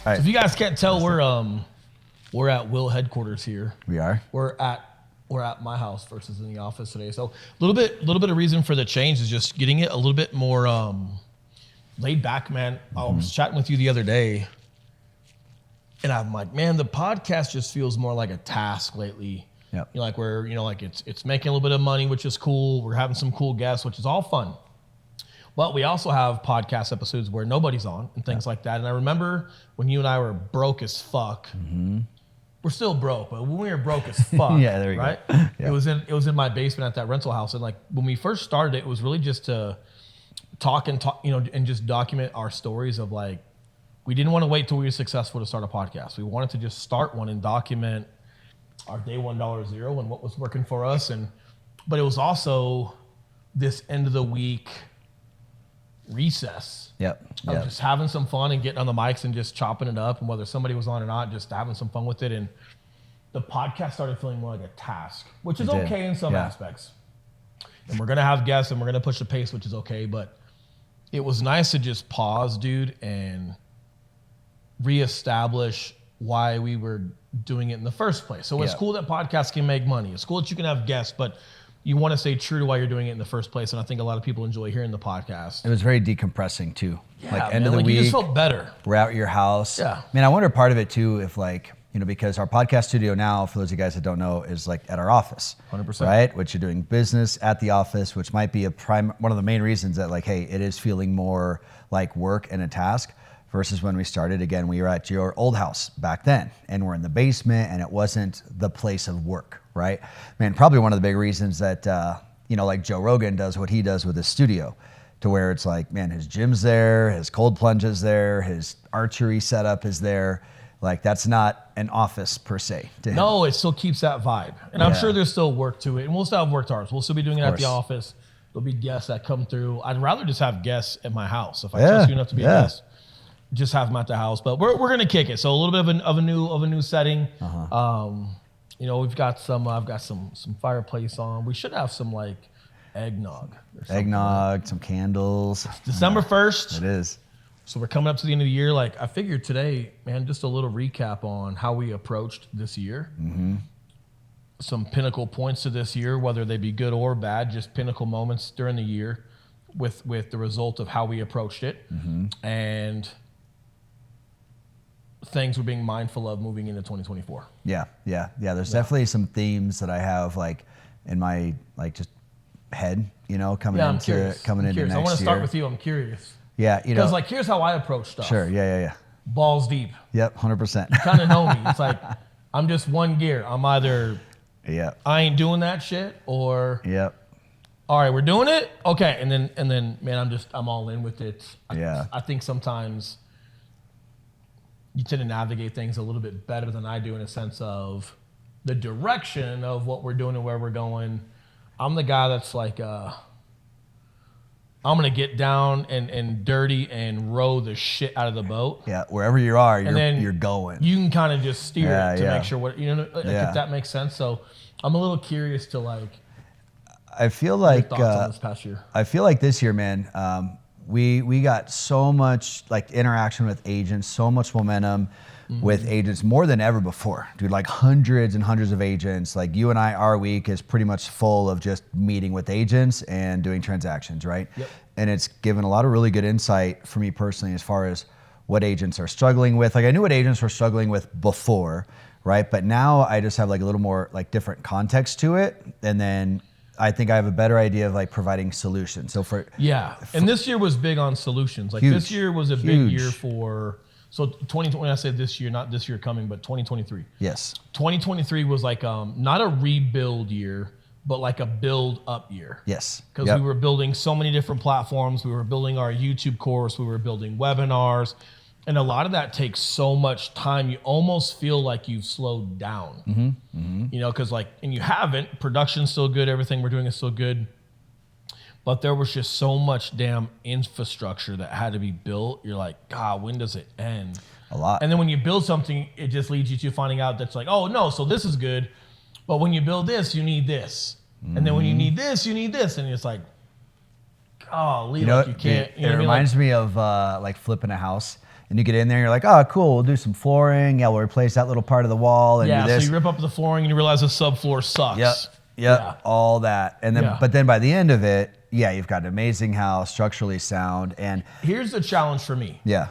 All right. So if you guys can't tell, we're at Will headquarters here. We are. We're at my house versus in the office today. So a little bit of reason for the change is just getting it a little bit more laid back, man. I was chatting with you the other day, and I'm like, man, the podcast just feels more like a task lately. Yep. You know, like we're, like it's making a little bit of money, which is cool. We're having some cool guests, which is all fun. But we also have podcast episodes where nobody's on and things like that. And I remember when you and I were broke as fuck. We're still broke, but when we were broke as fuck, yeah, there you right? go. Yeah. It was in my basement at that rental house. And like when we first started, it was really just to talk, and just document our stories of like, we didn't want to wait till we were successful to start a podcast. We wanted to just start one and document our day $1 and what was working for us. But it was also this end of the week recess. Of just having some fun and getting on the mics and just chopping it up, and whether somebody was on or not, just having some fun with it. And the podcast started feeling more like a task, which is okay in some aspects. And we're gonna have guests and we're gonna push the pace, which is okay. But it was nice to just pause, dude, and reestablish why we were doing it in the first place. So it's cool that podcasts can make money. It's cool that you can have guests, but you want to stay true to why you're doing it in the first place. And I think a lot of people enjoy hearing the podcast. It was very decompressing too. Yeah, like man, end of the week, you just felt better. We're out at your house. Yeah. Man, I wonder part of it too, if like, because our podcast studio now, for those of you guys that don't know, is like at our office. 100%. Right? Which you're doing business at the office, which might be one of the main reasons that like, hey, it is feeling more like work and a task versus when we started. Again, we were at your old house back then and we're in the basement and it wasn't the place of work, right? Man, probably one of the big reasons that, like Joe Rogan does what he does with his studio, to where it's like, man, his gym's there, his cold plunge is there, his archery setup is there. Like that's not an office per se to him. No, it still keeps that vibe. And I'm sure there's still work to it. And we'll still have work to ours. We'll still be doing it at the office. There'll be guests that come through. I'd rather just have guests at my house. If I trust you enough to be a guest, just have them at the house. But we're gonna kick it. So a little bit of a new setting. We've got I've got some fireplace on. We should have some like eggnog. Eggnog, some candles. It's December 1st. It is. So we're coming up to the end of the year. Like I figured today, man, just a little recap on how we approached this year. Some pinnacle points to this year, whether they be good or bad, just pinnacle moments during the year with the result of how we approached it. And things we're being mindful of moving into 2024. Yeah. There's definitely some themes that I have like in my like just head, coming into next year. I want to start with you. I'm curious. Yeah, because like here's how I approach stuff. Sure. Yeah. Balls deep. Yep. 100%. You kind of know me. It's like I'm just one gear. I'm either I ain't doing that shit or all right, we're doing it. Okay, and then man, I'm all in with it. I think sometimes you tend to navigate things a little bit better than I do in a sense of the direction of what we're doing and where we're going. I'm the guy that's like, I'm going to get down and dirty and row the shit out of the boat. Yeah, wherever you are, you're going. You can kind of just steer it to make sure if that makes sense. So I'm a little curious to like, I feel like your thoughts on this past year. I feel like this year, man, we got so much like interaction with agents, so much momentum with agents more than ever before, dude. Like hundreds and hundreds of agents. Like you and I, our week is pretty much full of just meeting with agents and doing transactions, right? Yep. And it's given a lot of really good insight for me personally as far as what agents are struggling with. Like I knew what agents were struggling with before, right? But now I just have like a little more like different context to it, and then I think I have a better idea of like providing solutions. So and this year was big on solutions. Like this year was a big year for. So 2020, when I say this year, not this year coming, but 2023. Yes. 2023 was like not a rebuild year, but like a build up year. Yes. Because we were building so many different platforms. We were building our YouTube course. We were building webinars. And a lot of that takes so much time. You almost feel like you've slowed down. Because and you haven't. Production's still good. Everything we're doing is still good. But there was just so much damn infrastructure that had to be built. You're like, God, when does it end? A lot. And then when you build something, it just leads you to finding out that's like, oh, no, so this is good. But when you build this, you need this. And then when you need this, you need this. And it's like, golly, you can't. It reminds me of like flipping a house. and you get in there, you're like, oh, cool, we'll do some flooring. Yeah, we'll replace that little part of the wall and do this. So you rip up the flooring and you realize the subfloor sucks. Yep. Yeah, all that. And then, but then by the end of it, yeah, you've got an amazing house, structurally sound. And here's the challenge for me. Yeah.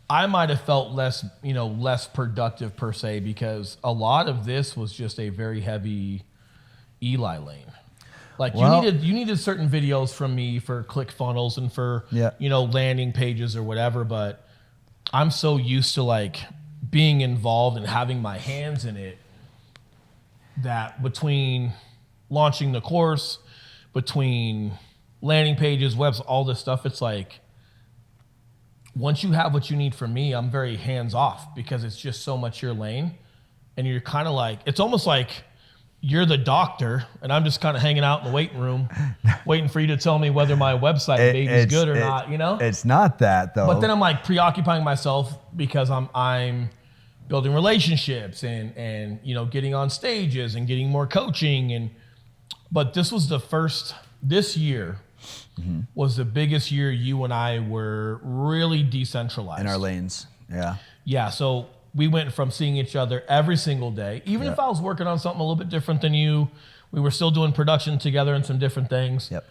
I might have felt less productive per se, because a lot of this was just a very heavy Eli lane. Like you needed certain videos from me for ClickFunnels and for, landing pages or whatever. But I'm so used to like being involved and having my hands in it, that between launching the course, between landing pages, webs, all this stuff, it's like, once you have what you need from me, I'm very hands off, because it's just so much your lane. And you're kind of like, it's almost like you're the doctor and I'm just kind of hanging out in the waiting room, waiting for you to tell me whether my website baby's good or not, It's not that though. But then I'm like preoccupying myself because I'm building relationships and getting on stages and getting more coaching. But this was this year was the biggest year you and I were really decentralized. In our lanes, yeah. Yeah, so we went from seeing each other every single day. Even if I was working on something a little bit different than you, we were still doing production together and some different things. Yep.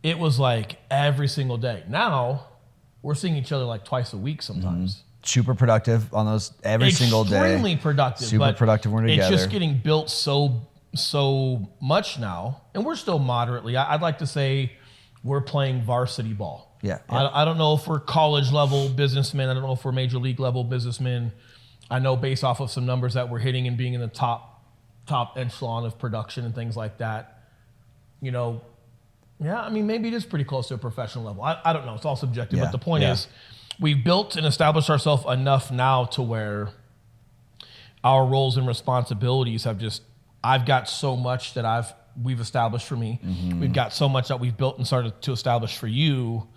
It was like every single day. Now, we're seeing each other like twice a week sometimes. Super productive on those every single day. Extremely productive. Super productive when we're together. It's just getting built so much now. And we're still moderately. I'd like to say we're playing varsity ball. Yeah. I don't know if we're college level businessmen. I don't know if we're major league level businessmen. I know based off of some numbers that we're hitting and being in the top echelon of production and things like that, maybe it is pretty close to a professional level. I don't know. It's all subjective. But the point is, we've built and established ourselves enough now to where our roles and responsibilities I've got so much that we've established for me. Mm-hmm. We've got so much that we've built and started to establish for you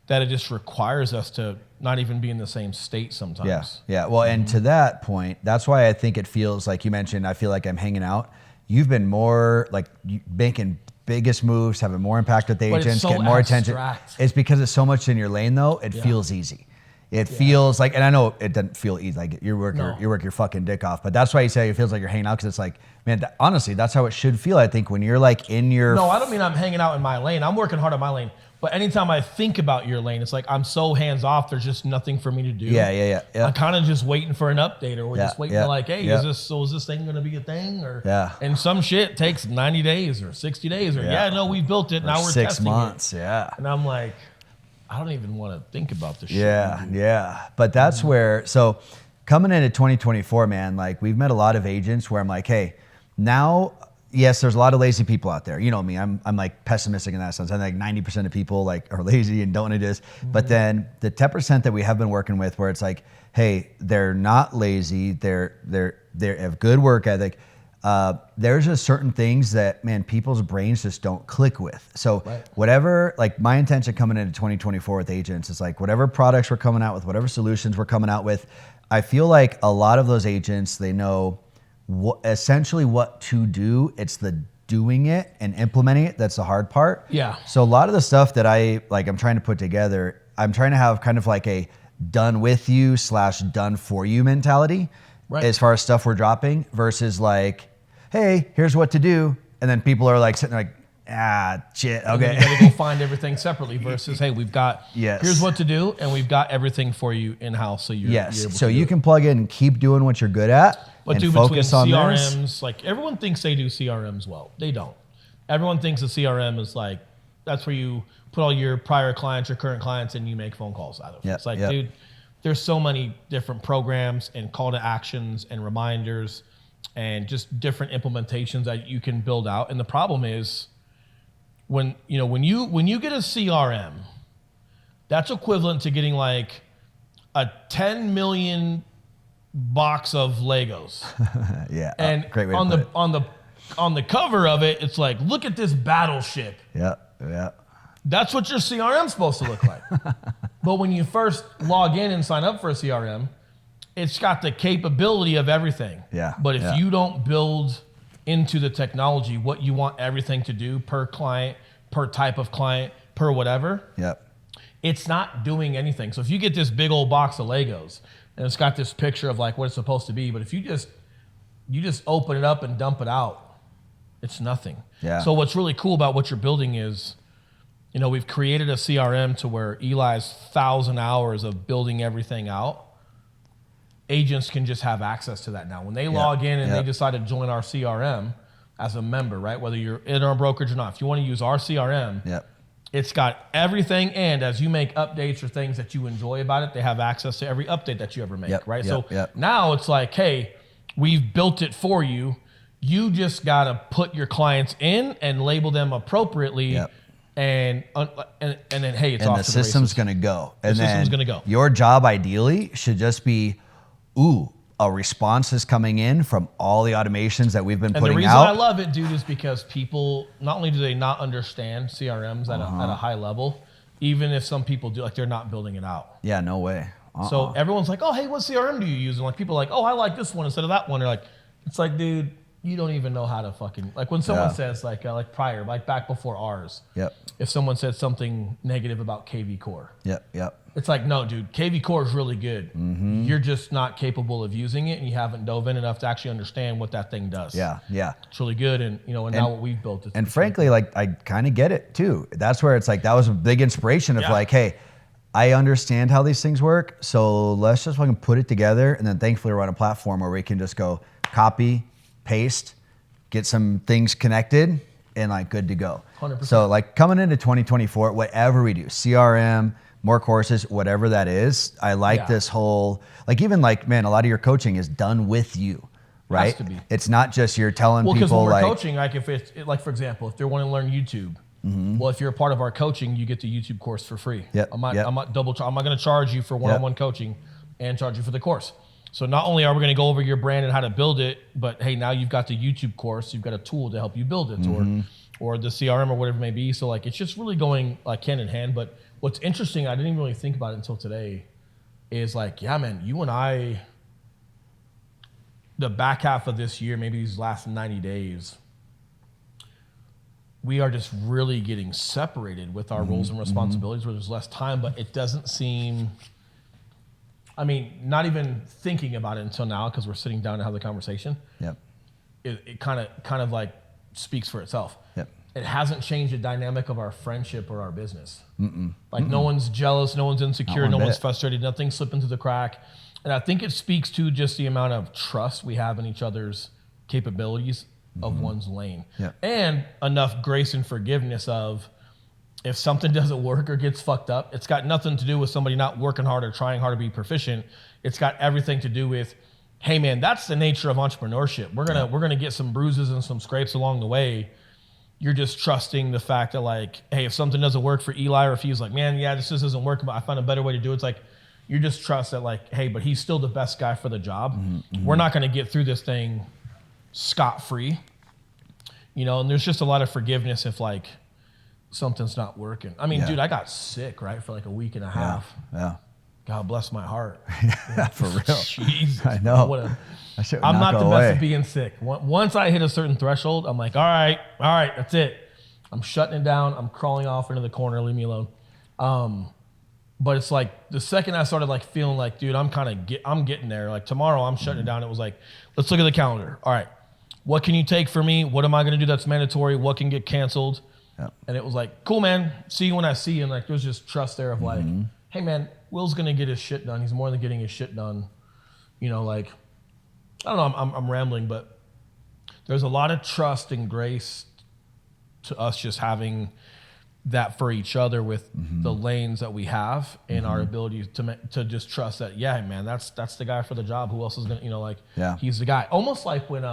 that it just requires us to not even be in the same state sometimes. Yeah. Well, and to that point, that's why I think it feels like you mentioned, I feel like I'm hanging out. You've been more like making biggest moves, having more impact with the agents, getting more attention. It's because it's so much in your lane though, it feels easy. It feels like, and I know it doesn't feel easy, like you work your fucking dick off, but that's why you say it feels like you're hanging out, because it's like, man, honestly, that's how it should feel, I think, when you're like in your... No, I don't mean I'm hanging out in my lane. I'm working hard on my lane. But anytime I think about your lane, it's like I'm so hands off, there's just nothing for me to do. Yeah. I'm kind of just waiting for an update, or we're just waiting to like, hey, is this thing going to be a thing? Or and some shit takes 90 days or 60 days, or we built it, now we're testing 6 months, it. And I'm like, I don't even want to think about this shit. Yeah. But that's where, so coming into 2024, man, like we've met a lot of agents where I'm like, hey, now, yes, there's a lot of lazy people out there. You know me, I'm like pessimistic in that sense. I think 90% of people like are lazy and don't want to do this. But then the 10% that we have been working with, where it's like, hey, they're not lazy, they have good work ethic. There's just certain things that, man, people's brains just don't click with. So whatever, like my intention coming into 2024 with agents is like whatever products we're coming out with, whatever solutions we're coming out with, I feel like a lot of those agents, they know essentially what to do. It's the doing it and implementing it that's the hard part. Yeah. So a lot of the stuff that I'm trying to put together, I'm trying to have kind of like a done with you / done for you mentality. Right. As far as stuff we're dropping versus like, hey, here's what to do. And then people are like sitting there like, shit, okay. You gotta go find everything separately versus, hey, we've got, here's what to do, and we've got everything for you in-house. So you're able so you can plug in and keep doing what you're good at, but and focus on CRMs, this. like everyone thinks they do CRMs well. They don't. Everyone thinks a CRM is like, that's where you put all your prior clients, your current clients, and you make phone calls out of it. It's like, dude, there's so many different programs and call to actions and reminders and just different implementations that you can build out. And the problem is when you get a CRM, that's equivalent to getting like a 10 million box of Legos. And great way to put it. On the cover of it, it's like, look at this battleship. Yeah. That's what your CRM's supposed to look like. But when you first log in and sign up for a CRM, it's got the capability of everything. But if you don't build into the technology what you want everything to do per client, per type of client, per whatever, it's not doing anything. So if you get this big old box of Legos and it's got this picture of like what it's supposed to be, but if you just open it up and dump it out, it's nothing. Yeah. So what's really cool about what you're building is, you know, we've created a CRM to where Eli's 1,000 hours of building everything out. Agents can just have access to that now. When they log in and they decide to join our CRM as a member, right? Whether you're in our brokerage or not, if you want to use our CRM, it's got everything. And as you make updates or things that you enjoy about it, they have access to every update that you ever make, right? So now it's like, hey, we've built it for you. You just got to put your clients in and label them appropriately. And then, hey, it's off to the system's going to go. And the system's going to go. Your job ideally should just be, a response is coming in from all the automations that we've been putting out. And the reason I love it, dude, is because people, not only do they not understand CRMs at a high level, even if some people do, like they're not building it out. Yeah, no way. So everyone's like, oh, hey, what CRM do you use? And like people are like, oh, I like this one instead of that one. They're like, it's like, dude, you don't even know how to fucking, like when someone says like prior, like back before ours, if someone said something negative about KV Core, it's like, no, dude, KV Core is really good. You're just not capable of using it and you haven't dove in enough to actually understand what that thing does. It's really good. And you know, and now what we've built is. And frankly, like I kind of get it too. That's where it's like, that was a big inspiration of like, hey, I understand how these things work. So let's just fucking put it together. And then thankfully we're on a platform where we can just go copy, paste, get some things connected, and like good to go. 100%. So like coming into 2024, whatever we do, CRM, more courses, whatever that is, I like this whole, like even like, man, a lot of your coaching is done with you, right? Has to be. It's not just you're telling people because when we're like coaching, like if it's like, for example, if they want to learn YouTube, well, if you're a part of our coaching, you get the YouTube course for free. I'm not going to charge you for one-on-one coaching and charge you for the course. So not only are we going to go over your brand and how to build it, but hey, now you've got the YouTube course, you've got a tool to help you build it, or the CRM or whatever it may be. So like, it's just really going like hand in hand. But what's interesting, I didn't even really think about it until today, is like, yeah, man, you and I, the back half of this year, maybe these last 90 days, we are just really getting separated with our roles and responsibilities where there's less time, but it doesn't seem, I mean, not even thinking about it until now because we're sitting down to have the conversation. It kind of like speaks for itself. It hasn't changed the dynamic of our friendship or our business. Like no one's jealous, no one's insecure, no one's frustrated, nothing's slipping through the crack. And I think it speaks to just the amount of trust we have in each other's capabilities of one's lane. And enough grace and forgiveness of, if something doesn't work or gets fucked up, it's got nothing to do with somebody not working hard or trying hard to be proficient. It's got everything to do with, hey man, that's the nature of entrepreneurship. We're gonna get some bruises and some scrapes along the way. You're just trusting the fact that like, hey, if something doesn't work for Eli, or if he's like, man, yeah, this just isn't working, but I found a better way to do it. It's like, you just trust that like, hey, but he's still the best guy for the job. We're not gonna get through this thing scot-free, you know. And there's just a lot of forgiveness if like something's not working. I mean, dude, I got sick, right, for like a week and a half. God bless my heart. For real. Jesus, I know. I'm not the best at being sick. Once I hit a certain threshold, I'm like, all right, that's it. I'm shutting it down. I'm crawling off into the corner. Leave me alone. But it's like the second I started like feeling like, dude, I'm getting there. Like tomorrow, I'm shutting it down. It was like, let's look at the calendar. All right, what can you take for me? What am I going to do that's mandatory? What can get canceled? And it was like, cool, man. See you when I see you. And like, there's just trust there of like, hey, man, Will's gonna get his shit done. He's more than getting his shit done. You know, like, I don't know. I'm rambling, but there's a lot of trust and grace to us just having that for each other with the lanes that we have and our ability to just trust that, yeah, man, that's the guy for the job. Who else is gonna, you know, like, he's the guy. Almost like when,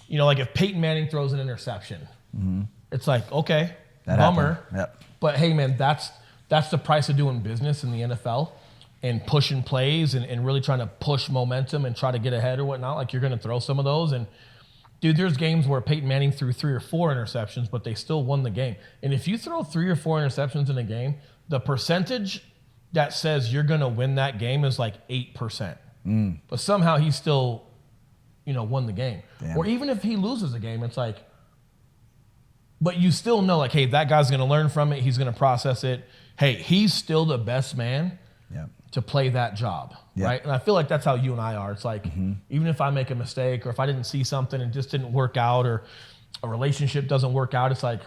you know, like if Peyton Manning throws an interception, it's like, okay, that bummer. But hey, man, that's the price of doing business in the NFL and pushing plays and really trying to push momentum and try to get ahead or whatnot. Like, you're going to throw some of those. And dude, there's games where Peyton Manning threw 3 or 4 interceptions, but they still won the game. And if you throw 3 or 4 interceptions in a game, the percentage that says you're going to win that game is like 8%. But somehow he still, you know, won the game. Or even if he loses a game, it's like, but you still know like, hey, that guy's going to learn from it. He's going to process it. Hey, he's still the best man to play that job, right? And I feel like that's how you and I are. It's like, even if I make a mistake or if I didn't see something and just didn't work out or a relationship doesn't work out, it's like,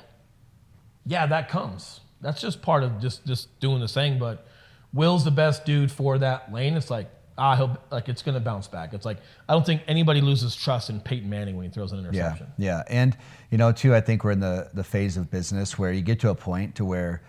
yeah, that comes. That's just part of just doing the thing. But Will's the best dude for that lane. It's like, he'll like it's going to bounce back. It's like, I don't think anybody loses trust in Peyton Manning when he throws an interception. Yeah. And, too, I think we're in the phase of business where you get to a point to where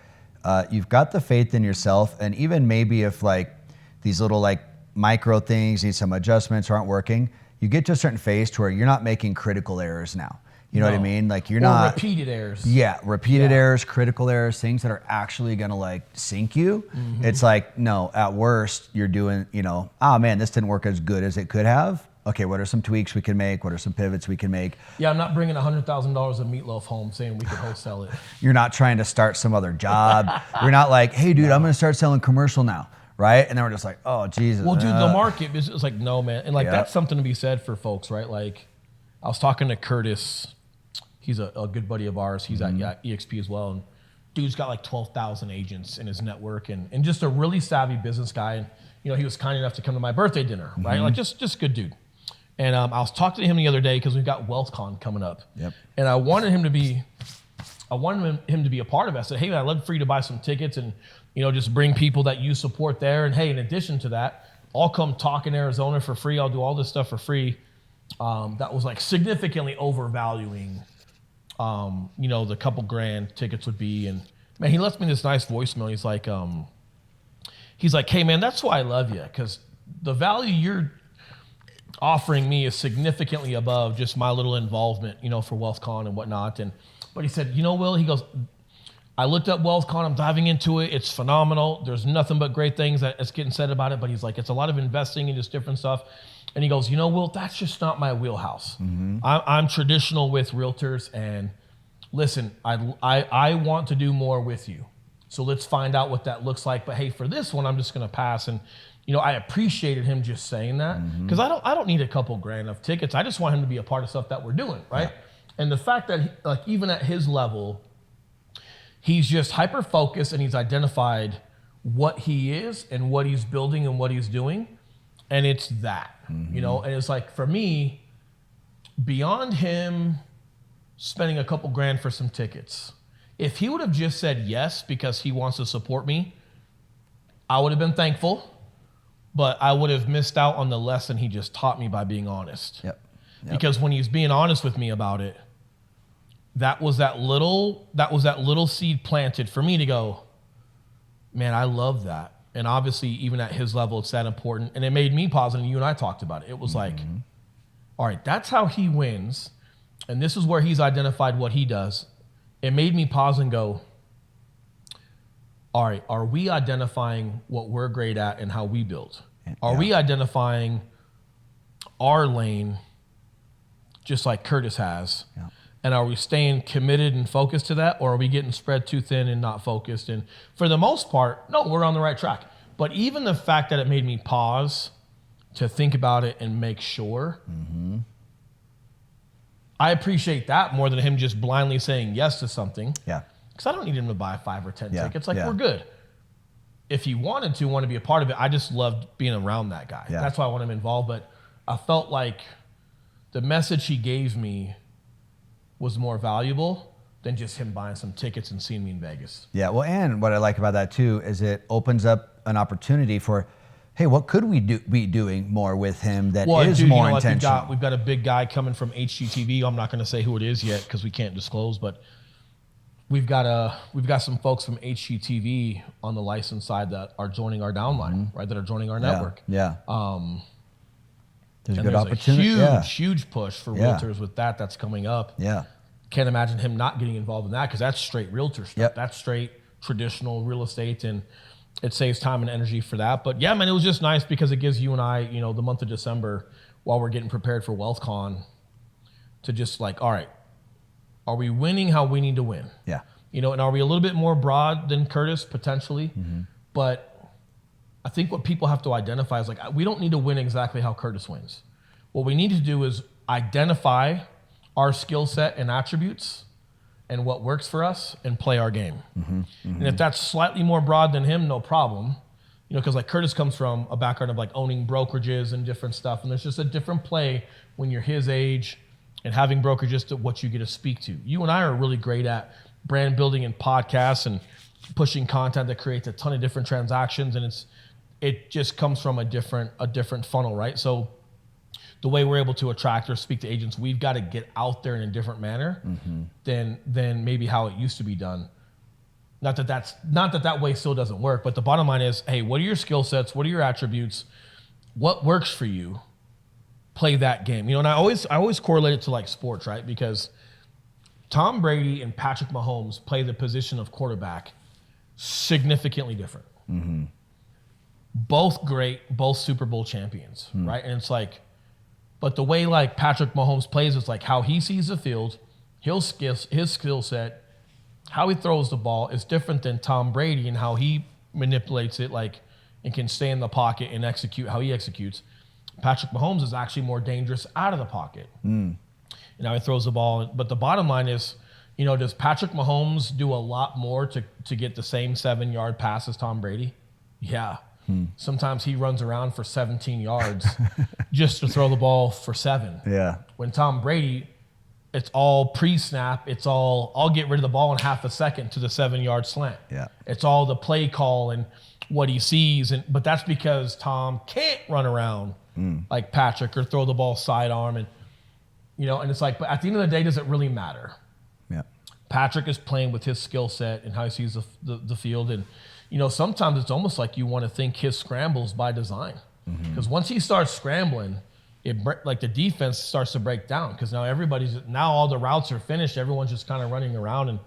you've got the faith in yourself. And even maybe if like these little like micro things need some adjustments or aren't working, you get to a certain phase to where you're not making critical errors now. You know what I mean? Like you're not repeated errors. Yeah, repeated errors, critical errors, things that are actually gonna like sink you. It's like, no, at worst, you're doing, man, this didn't work as good as it could have. Okay, what are some tweaks we can make? What are some pivots we can make? Yeah, I'm not bringing $100,000 of meatloaf home saying we can wholesale it. You're not trying to start some other job. You're not like, hey, dude, I'm gonna start selling commercial now, right? And then we're just like, oh, Jesus. Well, dude, the market is like, no, man. And like, that's something to be said for folks, right? Like, I was talking to Curtis. He's a good buddy of ours. He's at EXP as well. And dude's got like 12,000 agents in his network and just a really savvy business guy. And, he was kind enough to come to my birthday dinner, right? Like just good dude. And I was talking to him the other day because we've got WealthCon coming up. And I wanted him to be a part of it. I said, hey, man, I'd love for you to buy some tickets and, just bring people that you support there. And hey, in addition to that, I'll come talk in Arizona for free. I'll do all this stuff for free. That was like significantly overvaluing the couple grand tickets would be. And man, he left me this nice voicemail. He's like, hey man, that's why I love you. Cause the value you're offering me is significantly above just my little involvement, for WealthCon and whatnot. But he said, Will, he goes, I looked up WealthCon, I'm diving into it. It's phenomenal. There's nothing but great things that's getting said about it. But he's like, it's a lot of investing in just different stuff. And he goes, Will, that's just not my wheelhouse. I'm traditional with realtors, and listen, I want to do more with you. So let's find out what that looks like. But hey, for this one, I'm just going to pass. And I appreciated him just saying that because I don't need a couple grand of tickets. I just want him to be a part of stuff that we're doing, right? And the fact that like even at his level, he's just hyper focused and he's identified what he is and what he's building and what he's doing. And it's that, and it's like, for me, beyond him spending a couple grand for some tickets, if he would have just said yes because he wants to support me, I would have been thankful, but I would have missed out on the lesson he just taught me by being honest. Because when he's being honest with me about it, that was that little seed planted for me to go, man, I love that. And obviously, even at his level, it's that important. And it made me pause, and you and I talked about it. It was like, all right, that's how he wins. And this is where he's identified what he does. It made me pause and go, all right, are we identifying what we're great at and how we build? Are we identifying our lane just like Curtis has? And are we staying committed and focused to that, or are we getting spread too thin and not focused? And for the most part, no, we're on the right track. But even the fact that it made me pause to think about it and make sure, I appreciate that more than him just blindly saying yes to something. Because I don't need him to buy 5 or 10 tickets. Like, we're good. If he wanted to be a part of it, I just loved being around that guy. That's why I want him involved. But I felt like the message he gave me was more valuable than just him buying some tickets and seeing me in Vegas. Well, and what I like about that too is it opens up an opportunity for, hey, what could we be doing more with him that is more intentional? We've got a big guy coming from HGTV. I'm not going to say who it is yet because we can't disclose, but we've got some folks from HGTV on the license side that are joining our downline, right? That are joining our network. There's a good opportunity. Huge push for realtors with that's coming up. Can't imagine him not getting involved in that because that's straight realtor stuff. That's straight traditional real estate, and it saves time and energy for that. But yeah, man, it was just nice because it gives you and I, the month of December while we're getting prepared for WealthCon to just like, all right, are we winning how we need to win? And are we a little bit more broad than Curtis potentially? But I think what people have to identify is like, we don't need to win exactly how Curtis wins. What we need to do is identify our skill set and attributes and what works for us and play our game. And if that's slightly more broad than him, no problem. You know, because like Curtis comes from a background of like owning brokerages and different stuff. And there's just a different play when you're his age and having brokerages to what you get to speak to. You and I are really great at brand building and podcasts and pushing content that creates a ton of different transactions. And it just comes from a different funnel, right? So the way we're able to attract or speak to agents, we've got to get out there in a different manner than maybe how it used to be done. Not that way still doesn't work, but the bottom line is, hey, what are your skill sets? What are your attributes? What works for you? Play that game. You know, and I always correlate it to like sports, right? Because Tom Brady and Patrick Mahomes play the position of quarterback significantly different. Both great, both Super Bowl champions, right? And it's like, but the way like Patrick Mahomes plays is like how he sees the field, his skill set, how he throws the ball is different than Tom Brady and how he manipulates it, like, and can stay in the pocket and execute how he executes. Patrick Mahomes is actually more dangerous out of the pocket. And how he throws the ball. But the bottom line is, you know, does Patrick Mahomes do a lot more to get the same 7-yard pass as Tom Brady? Yeah. Sometimes he runs around for 17 yards just to throw the ball for 7. Yeah. When Tom Brady, it's all pre-snap. It's all, I'll get rid of the ball in half a second to the 7-yard slant. Yeah. It's all the play call and what he sees. But that's because Tom can't run around like Patrick or throw the ball sidearm. And, you know, and it's like, but at the end of the day, does it really matter? Yeah. Patrick is playing with his skill set and how he sees the field. And, you know, sometimes it's almost like you want to think his scrambles by design. Because once he starts scrambling, like the defense starts to break down because now all the routes are finished. Everyone's just kind of running around and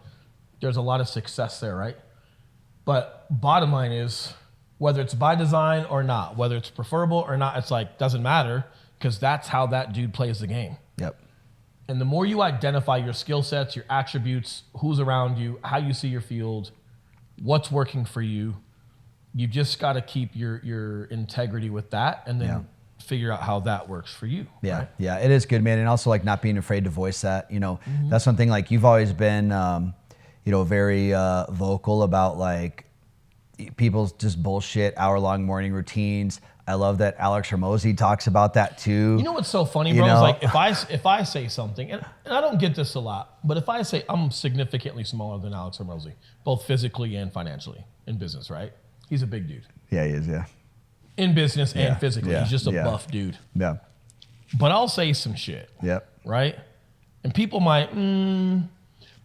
there's a lot of success there, right? But bottom line is, whether it's by design or not, whether it's preferable or not, it's like, doesn't matter because that's how that dude plays the game. Yep. And the more you identify your skill sets, your attributes, who's around you, how you see your field, what's working for you, you just got to keep your integrity with that and then figure out how that works for you. Yeah. Right? Yeah. It is good, man. And also like not being afraid to voice that, you know, that's one thing, like you've always been, you know, very vocal about like people's just bullshit hour-long morning routines. I love that Alex Hormozi talks about that too. You know what's so funny, bro? Is like if I say something, and I don't get this a lot, but if I say I'm significantly smaller than Alex Hormozi, both physically and financially in business, right? He's a big dude. Yeah, he is, yeah. In business and physically. He's just a buff dude. Yeah. But I'll say some shit. Yep. Right? And people might,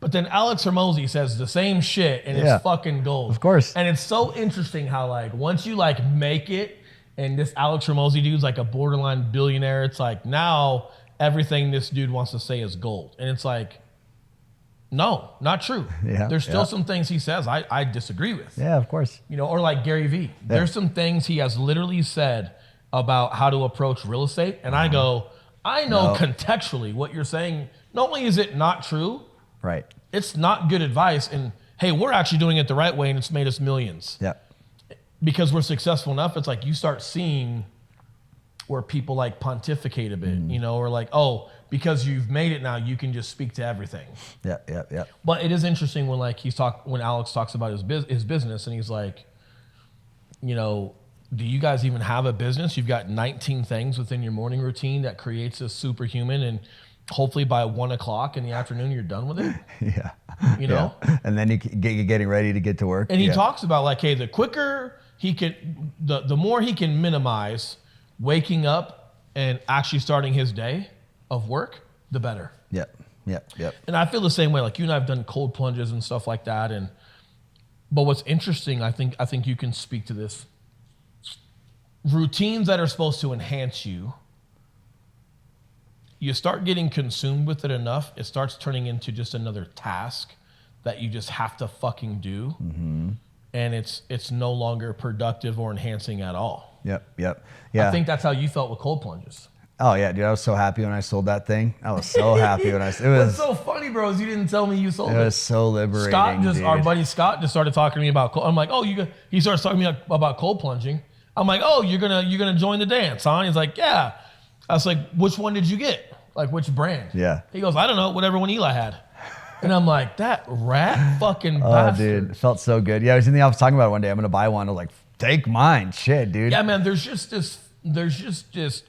but then Alex Hormozi says the same shit and it's fucking gold. Of course. And it's so interesting how like once you like make it and this Alex Hormozi dude's like a borderline billionaire, it's like now everything this dude wants to say is gold. And it's like, no, not true. Yeah. There's still some things he says I disagree with. Yeah, of course. You know, or like Gary Vee. There's some things he has literally said about how to approach real estate. And I go, I know contextually what you're saying. Not only is it not true, right? It's not good advice. And hey, we're actually doing it the right way and it's made us millions. Yeah. Because we're successful enough, it's like you start seeing where people like pontificate a bit, you know, or like, oh, because you've made it now, you can just speak to everything. Yeah. But it is interesting when like when Alex talks about his business and he's like, you know, do you guys even have a business? You've got 19 things within your morning routine that creates a superhuman, and hopefully by 1 o'clock in the afternoon, you're done with it. Yeah. You know? Yeah. And then you're getting ready to get to work. And he talks about like, hey, the quicker he can, the more he can minimize waking up and actually starting his day of work, the better. Yep. And I feel the same way. Like you and I have done cold plunges and stuff like that. But what's interesting, I think you can speak to this. Routines that are supposed to enhance you, you start getting consumed with it enough, it starts turning into just another task that you just have to fucking do. And it's no longer productive or enhancing at all. Yep. Yeah. I think that's how you felt with cold plunges. Oh yeah, dude, I was so happy when I sold that thing. I was so happy when it was. What's so funny, bro, is you didn't tell me you sold it. It was so liberating. Our buddy Scott just started talking to me about cold. I'm like, oh, he starts talking to me about cold plunging. I'm like, oh, you're gonna join the dance, huh? And he's like, yeah. I was like, which one did you get? Like which brand? Yeah. He goes, I don't know, whatever one Eli had. And I'm like, that rat fucking bastard. Oh, dude, it felt so good. Yeah, I was in the office talking about it one day. I'm going to buy one. I was like, take mine. Shit, dude. Yeah, man, there's just this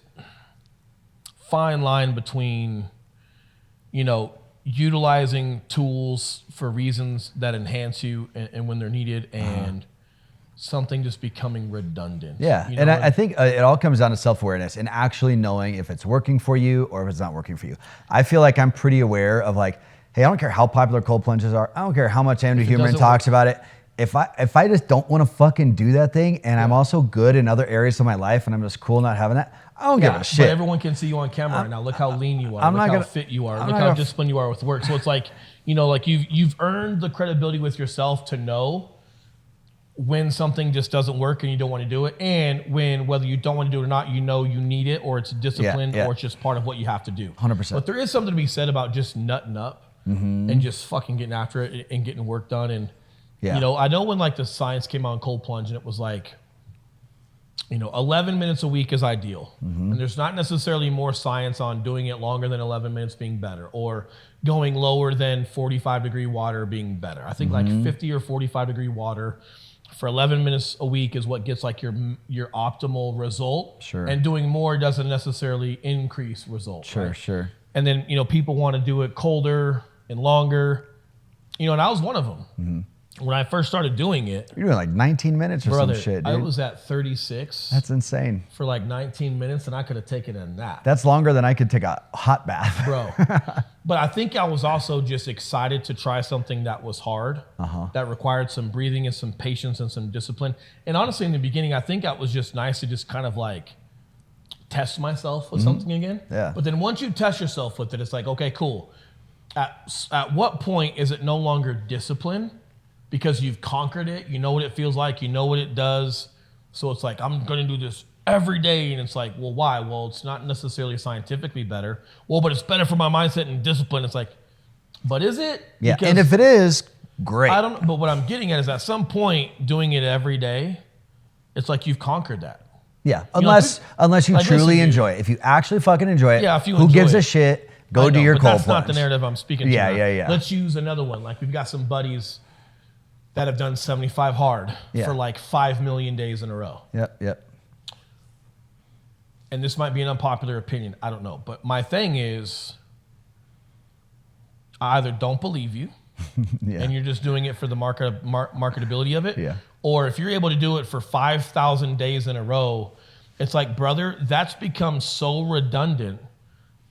fine line between, utilizing tools for reasons that enhance you and when they're needed, and something just becoming redundant. Yeah, and I think it all comes down to self-awareness and actually knowing if it's working for you or if it's not working for you. I feel like I'm pretty aware of like, hey, I don't care how popular cold plunges are. I don't care how much Andrew Huberman talks about it. If I just don't want to fucking do that thing, and I'm also good in other areas of my life, and I'm just cool not having that, I don't give a shit. But everyone can see you on camera right now. Look how lean you are. Look how fit you are. Look how disciplined you are with work. So it's like, like you've earned the credibility with yourself to know when something just doesn't work and you don't want to do it, and when whether you don't want to do it or not, you need it, or it's discipline, or it's just part of what you have to do. 100%. But there is something to be said about just nutting up and just fucking getting after it and getting work done. And I know when like the science came out on cold plunge, and it was like, 11 minutes a week is ideal. And there's not necessarily more science on doing it longer than 11 minutes being better, or going lower than 45-degree water being better. I think like 50 or 45-degree water for 11 minutes a week is what gets like your optimal result. Sure. And doing more doesn't necessarily increase results. Sure, right? sure. And then, people want to do it colder and longer, and I was one of them. When I first started doing it. You're doing like 19 minutes or some shit, dude. I was at 36. That's insane. For like 19 minutes, and I could have taken a nap. That's longer than I could take a hot bath. Bro. But I think I was also just excited to try something that was hard, that required some breathing and some patience and some discipline. And honestly, in the beginning, I think it was just nice to just kind of like test myself with something again. Yeah. But then once you test yourself with it, it's like, okay, cool. At what point is it no longer discipline? Because you've conquered it, you know what it feels like, you know what it does. So it's like, I'm going to do this every day. And it's like, well, why? Well, it's not necessarily scientifically better. Well, but it's better for my mindset and discipline. It's like, but is it? Yeah, because and if it is, great. I don't. But what I'm getting at is at some point, doing it every day, it's like you've conquered that. Yeah, unless you truly enjoy it. If you actually fucking enjoy it, yeah, if you who gives a shit? Go do your cold plunge. That's not the narrative I'm speaking to. Yeah. Let's use another one. Like we've got some buddies that have done 75 hard for like 5 million days in a row. Yep. And this might be an unpopular opinion, I don't know. But my thing is, I either don't believe you, and you're just doing it for the marketability of it, or if you're able to do it for 5,000 days in a row, it's like, brother, that's become so redundant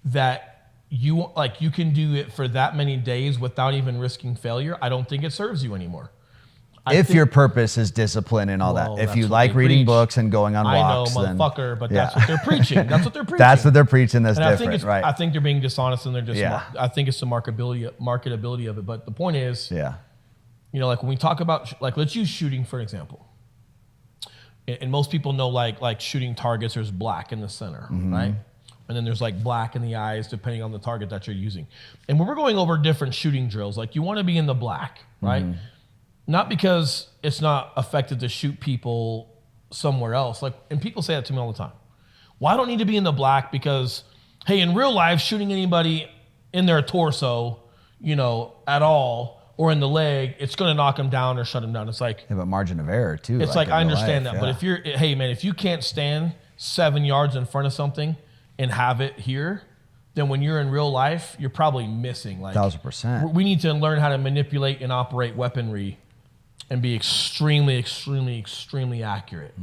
that you can do it for that many days without even risking failure. I don't think it serves you anymore. If your purpose is discipline and all that. If you like reading books and going on walks. I know, motherfucker, but that's what they're preaching. That's what they're preaching. That's what they're preaching. That's and different, right? I think they're being dishonest, and they're just, I think it's the marketability of it. But the point is, like when we talk about, like, let's use shooting for an example. And most people know like shooting targets, there's black in the center, right? And then there's like black in the eyes depending on the target that you're using. And when we're going over different shooting drills, like you want to be in the black, right? Not because it's not effective to shoot people somewhere else. Like, and people say that to me all the time. Well, I don't need to be in the black because, hey, in real life, shooting anybody in their torso, at all, or in the leg, it's going to knock them down or shut them down. It's like, but margin of error too. It's like I understand that, but if if you can't stand 7 yards in front of something and have it here, then when you're in real life, you're probably missing. Like 1,000%. We need to learn how to manipulate and operate weaponry and be extremely, extremely, extremely accurate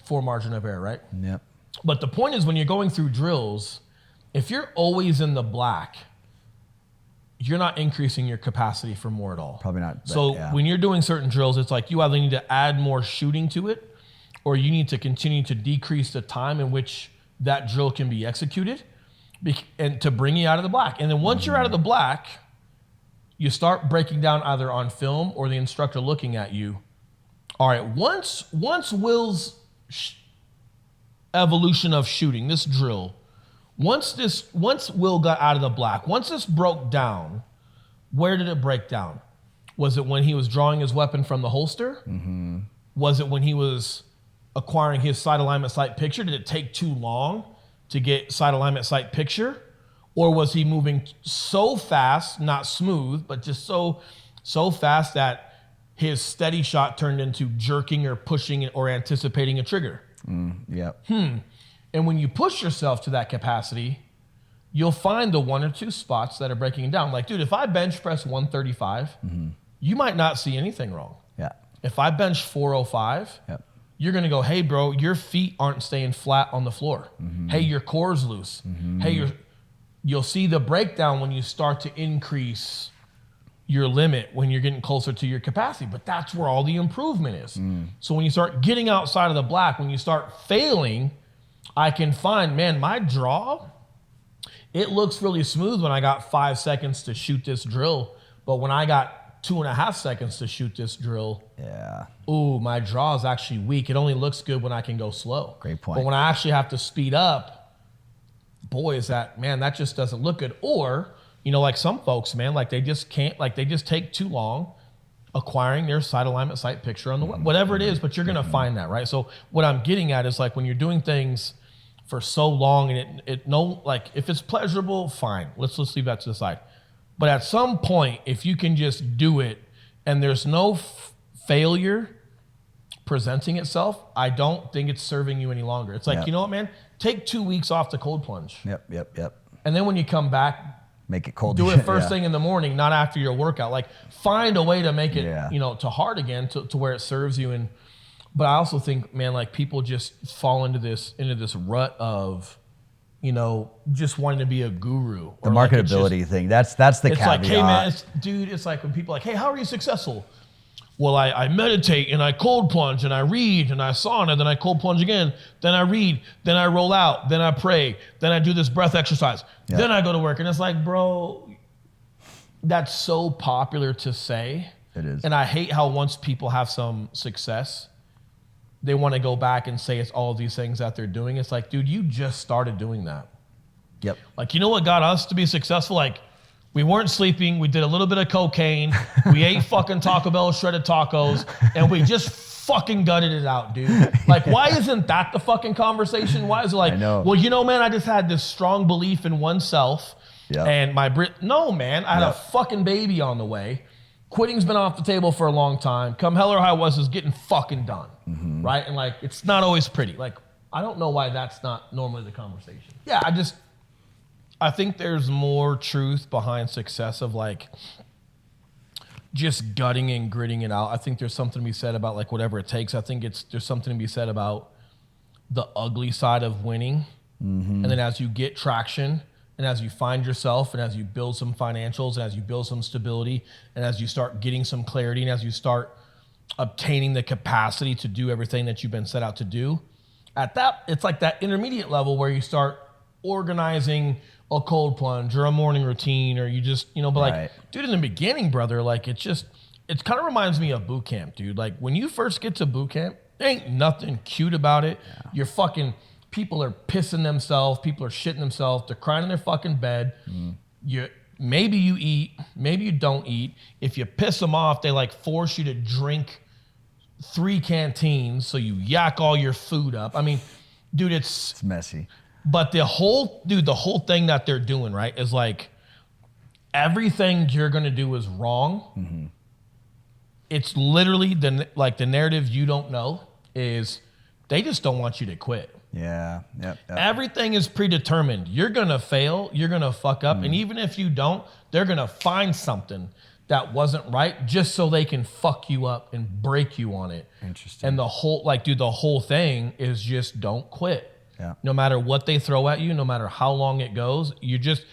for margin of error, right? Yep. But the point is, when you're going through drills, if you're always in the black, you're not increasing your capacity for more at all. Probably not. So when you're doing certain drills, it's like you either need to add more shooting to it, or you need to continue to decrease the time in which that drill can be executed, and to bring you out of the black. And then once you're out of the black, you start breaking down either on film or the instructor looking at you. All right, once Will's evolution of shooting, this drill, once Will got out of the black, once this broke down, where did it break down? Was it when he was drawing his weapon from the holster? Was it when he was acquiring his sight alignment sight picture? Did it take too long to get sight alignment sight picture? Or was he moving so fast, not smooth, but just so fast that his steady shot turned into jerking or pushing or anticipating a trigger? Yep. And when you push yourself to that capacity, you'll find the 1 or 2 spots that are breaking it down. Like, dude, if I bench press 135, you might not see anything wrong. Yeah. If I bench 405, you're going to go, hey, bro, your feet aren't staying flat on the floor. Hey, your core's loose. Hey, you'll see the breakdown when you start to increase your limit when you're getting closer to your capacity. But that's where all the improvement is. So when you start getting outside of the black, when you start failing, I can find, man, my draw, it looks really smooth when I got 5 seconds to shoot this drill. But when I got 2.5 seconds to shoot this drill, ooh, my draw is actually weak. It only looks good when I can go slow. Great point. But when I actually have to speed up, boy, is that, man, that just doesn't look good. Or, you know, like some folks, man, like they just can't, like they just take too long acquiring their side alignment sight picture on the web, whatever it is, but you're going to find that, right? So what I'm getting at is like when you're doing things for so long and like if it's pleasurable, fine. Let's leave that to the side. But at some point, if you can just do it and there's no failure presenting itself, I don't think it's serving you any longer. It's like, you know what, man? Take 2 weeks off the cold plunge. Yep. And then when you come back, make it cold. Do it first thing in the morning, not after your workout. Like find a way to make it, you know, to hard again, to where it serves you. But I also think, man, like people just fall into this rut of, you know, just wanting to be a guru. The marketability thing. That's the it's caveat. Like, hey man, it's like when people are like, hey, how are you successful? Well, I meditate and I cold plunge and I read and I sauna, then I cold plunge again, then I read, then I roll out, then I pray, then I do this breath exercise, then I go to work. And it's like, bro, that's so popular to say. It is. And I hate how once people have some success, they want to go back and say it's all of these things that they're doing. It's like, dude, you just started doing that. Yep. Like, you know what got us to be successful? Like, we weren't sleeping. We did a little bit of cocaine. We ate fucking Taco Bell shredded tacos, and we just fucking gutted it out, dude. Like, why isn't that the fucking conversation? Why is it like, well, you know, man, I just had this strong belief in oneself, and no, man, I had a fucking baby on the way. Quitting's been off the table for a long time. Come hell or high water is getting fucking done, right? And like, it's not always pretty. Like, I don't know why that's not normally the conversation. Yeah, I think there's more truth behind success of like just gutting and gritting it out. I think there's something to be said about like whatever it takes. I think there's something to be said about the ugly side of winning. And then as you get traction and as you find yourself and as you build some financials and as you build some stability and as you start getting some clarity and as you start obtaining the capacity to do everything that you've been set out to do, it's like that intermediate level where you start organizing a cold plunge or a morning routine, or you just, you know, but like, dude, in the beginning, brother, like it kind of reminds me of boot camp, dude. Like when you first get to boot camp, there ain't nothing cute about it. You're fucking, people are pissing themselves, people are shitting themselves, they're crying in their fucking bed. Maybe you eat, maybe you don't eat. If you piss them off, they like force you to drink 3 canteens, so you yak all your food up. I mean, dude, it's messy. But the whole thing that they're doing, right, is like everything you're going to do is wrong. It's literally the narrative you don't know is they just don't want you to quit. Yeah. Everything is predetermined. You're going to fail. You're going to fuck up. And even if you don't, they're going to find something that wasn't right just so they can fuck you up and break you on it. Interesting. And the whole thing is just don't quit. Yeah. No matter what they throw at you, no matter how long it goes, you just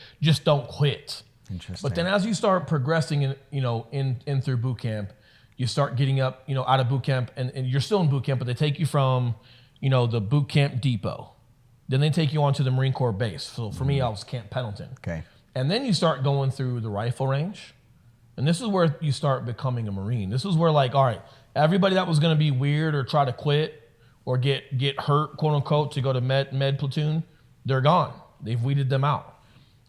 don't quit. Interesting. But then as you start progressing in through boot camp, you start getting up, out of boot camp and you're still in boot camp, but they take you from, the boot camp depot. Then they take you onto the Marine Corps base. So for me, I was Camp Pendleton. Okay. And then you start going through the rifle range. And this is where you start becoming a Marine. This is where like, all right, everybody that was going to be weird or try to quit or get hurt, quote unquote, to go to med platoon, they're gone. They've weeded them out.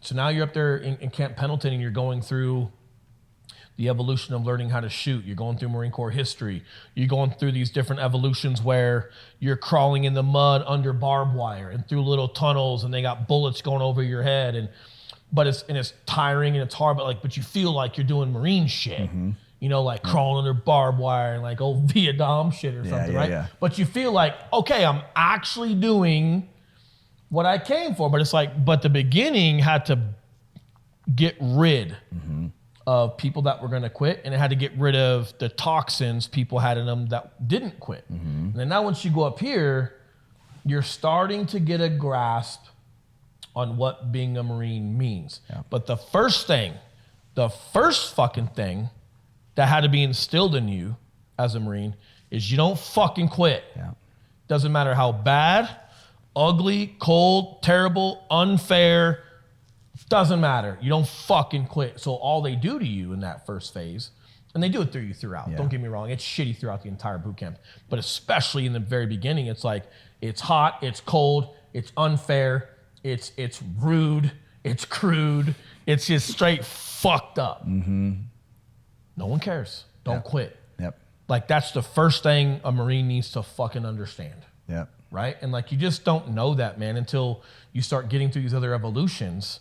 So now you're up there in Camp Pendleton and you're going through the evolution of learning how to shoot. You're going through Marine Corps history. You're going through these different evolutions where you're crawling in the mud under barbed wire and through little tunnels and they got bullets going over your head. And but it's tiring and it's hard, but you feel like you're doing Marine shit. You know, like crawling under barbed wire and like old Vietnam shit or something, right? Yeah. But you feel like, okay, I'm actually doing what I came for. But it's like, but the beginning had to get rid of people that were going to quit, and it had to get rid of the toxins people had in them that didn't quit. And then now once you go up here, you're starting to get a grasp on what being a Marine means. Yeah. But the first fucking thing that had to be instilled in you as a Marine is you don't fucking quit. Yeah. Doesn't matter how bad, ugly, cold, terrible, unfair, doesn't matter. You don't fucking quit. So all they do to you in that first phase, and they do it throughout. Yeah. Don't get me wrong. It's shitty throughout the entire boot camp. But especially in the very beginning, it's like, it's hot, it's cold, it's unfair, it's rude, it's crude, it's just straight fucked up. No one cares. Don't quit. Yep. Like that's the first thing a Marine needs to fucking understand. Yep. Right? And like you just don't know that, man, until you start getting through these other evolutions,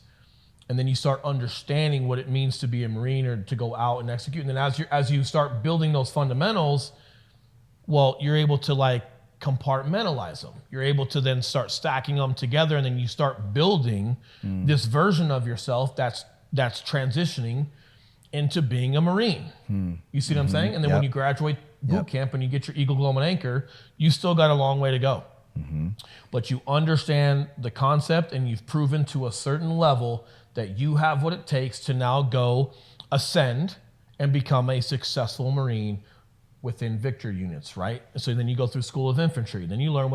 and then you start understanding what it means to be a Marine or to go out and execute. And then as you start building those fundamentals, well, you're able to like compartmentalize them. You're able to then start stacking them together, and then you start building this version of yourself that's transitioning into being a Marine. You see what I'm saying? And then when you graduate boot camp and you get your Eagle Glow and Anchor, you still got a long way to go. But you understand the concept, and you've proven to a certain level that you have what it takes to now go ascend and become a successful Marine within Victor units, right? So then you go through School of Infantry, then you learn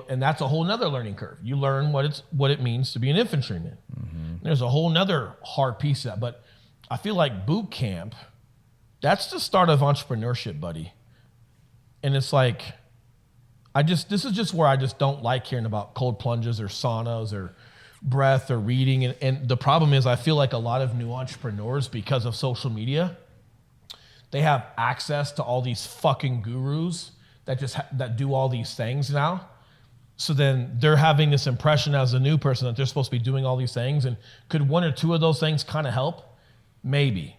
and that's a whole nother learning curve. You learn what it means to be an infantryman. There's a whole nother hard piece of that, but I feel like boot camp, that's the start of entrepreneurship, buddy. And it's like, this is just where I just don't like hearing about cold plunges or saunas or breath or reading. And the problem is I feel like a lot of new entrepreneurs, because of social media, they have access to all these fucking gurus that do all these things now. So then they're having this impression as a new person that they're supposed to be doing all these things. And could one or two of those things kind of help? Maybe.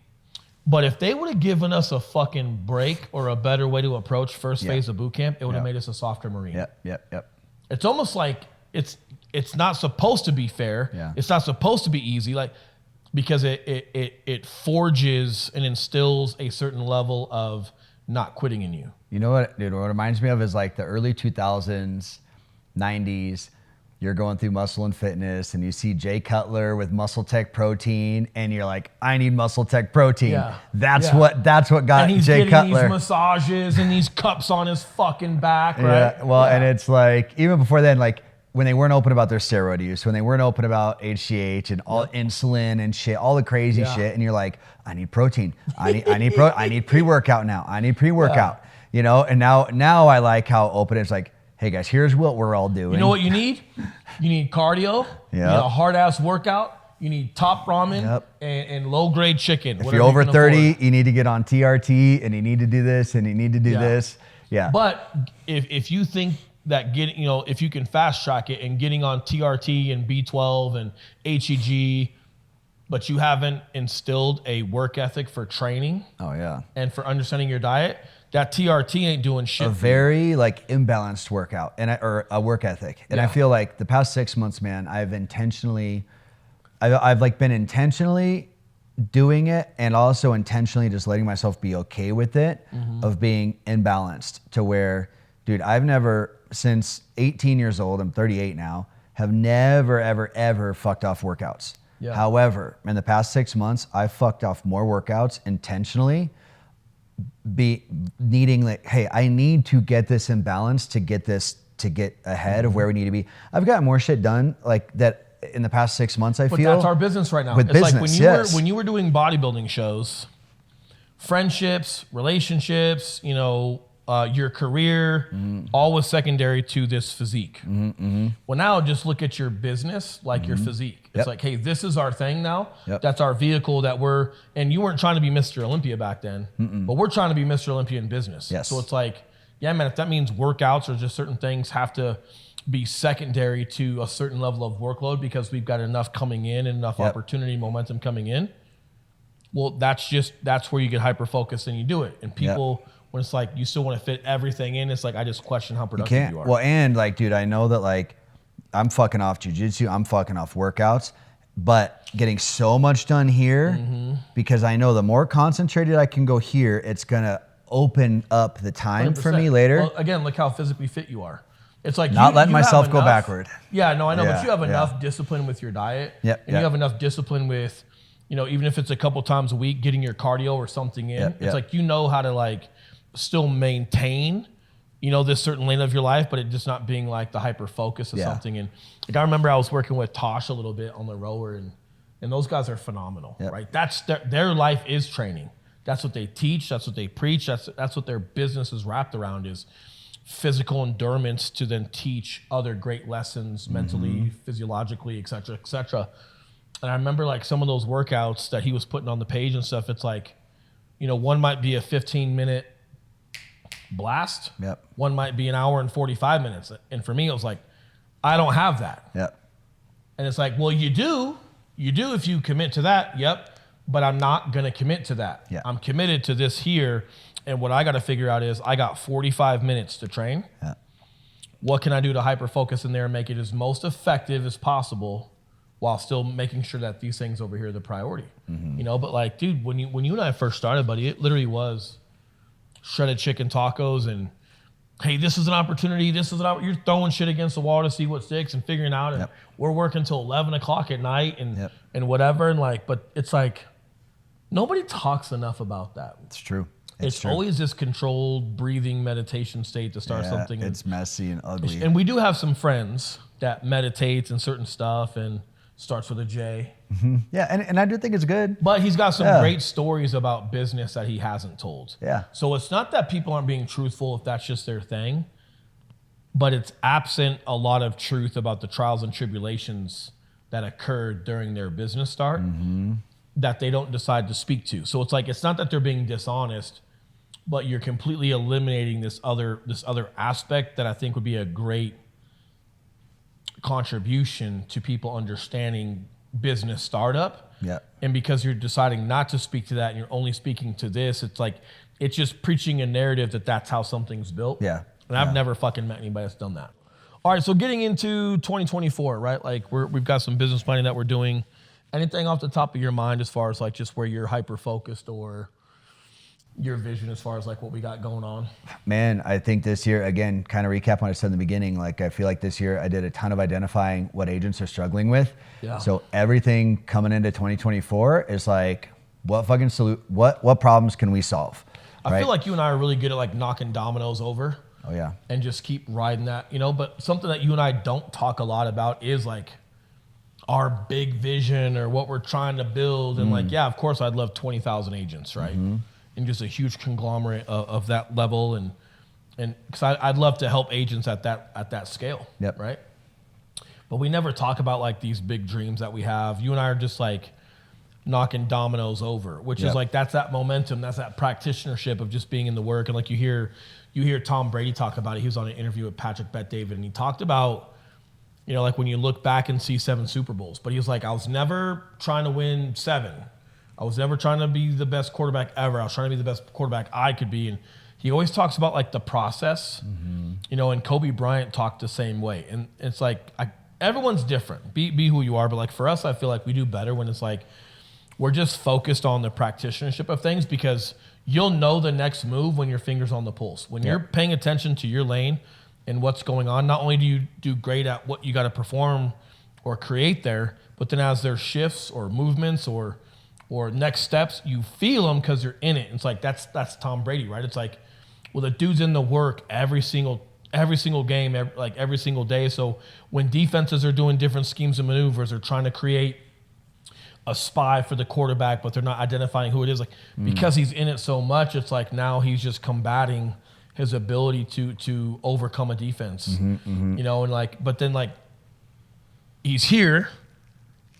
But if they would have given us a fucking break or a better way to approach first phase of boot camp, it would have made us a softer Marine. Yep. It's almost like it's not supposed to be fair. Yeah. It's not supposed to be easy, like because it forges and instills a certain level of not quitting in you. You know what, dude? What it reminds me of is like the early 2000s, 90s. You're going through Muscle and Fitness, and you see Jay Cutler with Muscle Tech Protein, and you're like, I need Muscle Tech Protein. Yeah. That's what got and he's Jay getting Cutler. These massages and these cups on his fucking back, right? Yeah. Well, and it's like even before then, like when they weren't open about their steroid use, when they weren't open about HGH and all insulin and shit, all the crazy shit, and you're like, I need protein. I need pre-workout now. I need pre-workout. You know, and now I like how open it's like, hey guys, here's what we're all doing. You know what you need? You need cardio. You need a hard ass workout. You need top ramen and low grade chicken. If you're over 30, you need to get on TRT, and you need to do this, and you need to do this. Yeah. But if you think that if you can fast track it and getting on TRT and B12 and HEG, but you haven't instilled a work ethic for training. And for understanding your diet, that TRT ain't doing shit. A very like imbalanced workout or a work ethic. And I feel like the past 6 months, man, I've like been intentionally doing it, and also intentionally just letting myself be okay with it, of being imbalanced to where, dude, I've never, since 18 years old, I'm 38 now, have never, ever fucked off workouts. Yeah. However, in the past 6 months, I've fucked off more workouts intentionally, needing like, hey, I need to get this in balance to get ahead of where we need to be. I've gotten more shit done like that in the past 6 months, I feel. But that's our business right now. With it's business, like when you were doing bodybuilding shows, friendships, relationships, your career, all was secondary to this physique. Well, now just look at your business like your physique. It's like, hey, this is our thing now. That's our vehicle and you weren't trying to be Mr. Olympia back then, but we're trying to be Mr. Olympia in business. Yes. So it's like, yeah, man, if that means workouts or just certain things have to be secondary to a certain level of workload because we've got enough coming in and enough opportunity, momentum coming in. Well, that's where you get hyper focused and you do it. And people, when it's like you still want to fit everything in, it's like I just question how productive you are. Well, and like, dude, I know that like I'm fucking off jujitsu, I'm fucking off workouts, but getting so much done here because I know the more concentrated I can go here, it's gonna open up the time 100%. For me later. Well, again, look how physically fit you are. It's like not letting myself go backward. Yeah, no, I know, but you have enough discipline with your diet, and you have enough discipline with, you know, even if it's a couple times a week, getting your cardio or something in. It's like you know how to like still maintain, you know, this certain lane of your life, but it just not being like the hyper focus of something. And like I remember I was working with Tosh a little bit on the rower, and those guys are phenomenal, right? That's their life is training. That's what they teach. That's what they preach. That's what their business is wrapped around is physical endurance to then teach other great lessons mentally, physiologically, et cetera, et cetera. And I remember like some of those workouts that he was putting on the page and stuff, it's like, you know, one might be a 15-minute blast. One might be an hour and 45 minutes. And for me, it was like, I don't have that. And it's like, well, you do if you commit to that. But I'm not going to commit to that. I'm committed to this here. And what I got to figure out is I got 45 minutes to train. What can I do to hyper focus in there and make it as most effective as possible while still making sure that these things over here are the priority? You know, but like, dude, when you and I first started, buddy, it literally was shredded chicken tacos and, hey, this is an opportunity. You're throwing shit against the wall to see what sticks and figuring out. And we're working till 11 o'clock at night and whatever. And like, but it's like, nobody talks enough about that. It's true. It's always this controlled breathing meditation state to start something. It's messy and ugly. And we do have some friends that meditates and certain stuff and starts with a J. Yeah, and I do think it's good. But he's got some great stories about business that he hasn't told. So it's not that people aren't being truthful if that's just their thing, but it's absent a lot of truth about the trials and tribulations that occurred during their business start that they don't decide to speak to. So it's like, it's not that they're being dishonest, but you're completely eliminating this other aspect that I think would be a great contribution to people understanding business startup. And because you're deciding not to speak to that and you're only speaking to this, it's like, it's just preaching a narrative that that's how something's built. And I've never fucking met anybody that's done that. All right, so getting into 2024, right? Like we've got some business planning that we're doing. Anything off the top of your mind as far as like just where you're hyper focused or your vision as far as like what we got going on? Man, I think this year, again, kind of recap what I said in the beginning, like I feel like this year I did a ton of identifying what agents are struggling with. So everything coming into 2024 is like, what fucking what problems can we solve? I feel like you and I are really good at like knocking dominoes over. Oh, and just keep riding that, you know, but something that you and I don't talk a lot about is like our big vision or what we're trying to build. And like, yeah, of course I'd love 20,000 agents, right? And just a huge conglomerate of that level. And cause I'd love to help agents at that scale. Right. But we never talk about like these big dreams that we have. You and I are just like knocking dominoes over, which is like, that's that momentum. That's that practitionership of just being in the work. And like you hear Tom Brady talk about it. He was on an interview with Patrick Bet-David and he talked about, you know, like when you look back and see 7 Super Bowls, but he was like, I was never trying to win 7. I was never trying to be the best quarterback ever. I was trying to be the best quarterback I could be. And he always talks about like the process, you know, and Kobe Bryant talked the same way. And it's like, everyone's different. Be who you are. But like for us, I feel like we do better when it's like, we're just focused on the practitionership of things because you'll know the next move when your finger's on the pulse. When you're paying attention to your lane and what's going on, not only do you do great at what you got to perform or create there, but then as there's shifts or movements or next steps, you feel them because you're in it. It's like, that's Tom Brady, right? It's like, well, the dude's in the work every single game, every single day. So when defenses are doing different schemes and maneuvers or trying to create a spy for the quarterback, but they're not identifying who it is, like because he's in it so much, it's like now he's just combating his ability to overcome a defense, you know, and like, but then like he's here,